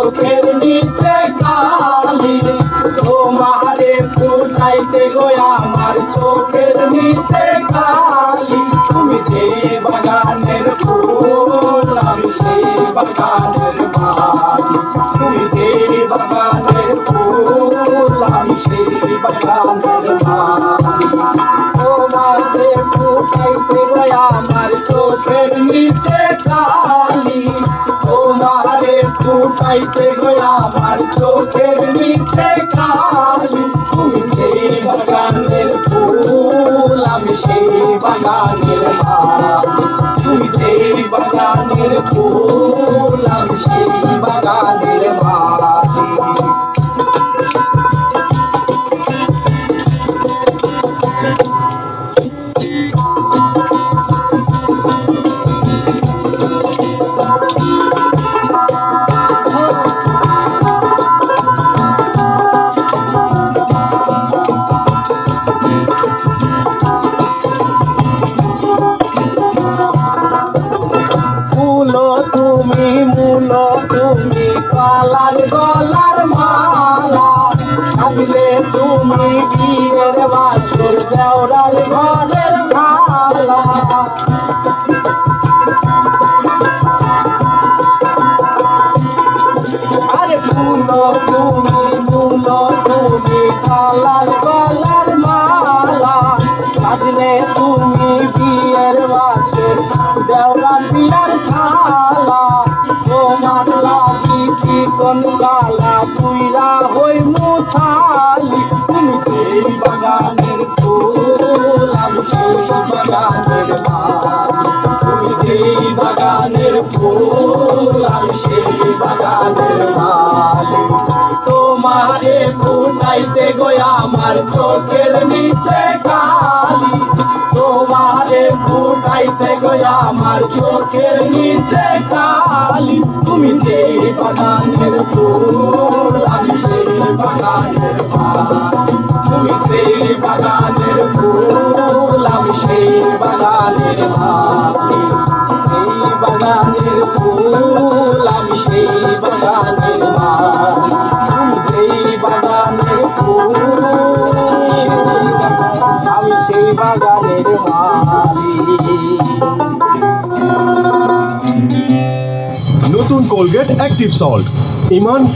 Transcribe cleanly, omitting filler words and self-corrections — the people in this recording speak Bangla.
চোখের নিচে কালি, তোমারে ফুটাইতে গো আমার চোখের নিচে কালি। তুমি সেই বাগানের ফুল, আমি সেই বাগানের মালি। তুমি সেই বাগানের ফুল, আমি সেই বাগানের মালি। তোমারে ফুটাইতে গো আমার চোখের নিচে কালি, তোমারে ফুটাইতে গো আমার চোখের নিচে কালি। তুমি সেই বাগানের ফুল, আমি সেই বাগানের মালি। তুমি সেই বাগানের ফুল, আমি সেই বাগানের মালি। তুমি মূল, তুমি কালার গলার মালা, সাজলে তুমি বিয়ের বাসর দেওরার ঘরের ভালা। আরে মূল তুমি, মূল তুমি কালার গলার মালা, সাজলে তুমি বিয়ের বাসর দেওরার বিয়ার থালা। তোমার লাগি চিকন কালা পুইরা হই মুছালি। তুমি সেই বাগানের ফুল, আমি সেই বাগানের মালি। তুমি সেই বাগানের ফুল, আমি সেই বাগানের মালি। তোমারে ফুটাইতে গো আমার চোখের নিচে কালি, তোমারে ফুটাইতে গো আমার চোখের নিচে কালি। তুমি সেই বাগানের ফুল, আমি সেই বাগানের মালি। তুমি সেই বাগানের ফুল, আমি সেই বাগানের মালি। সেই বাগানের ফুল, আমি সেই বাগানের মালি। তুমি সেই বাগানের ফুল, আমি সেই বাগানের মালি। নতুন কোলগেট অ্যাক্টিভ সল্ট, ইমান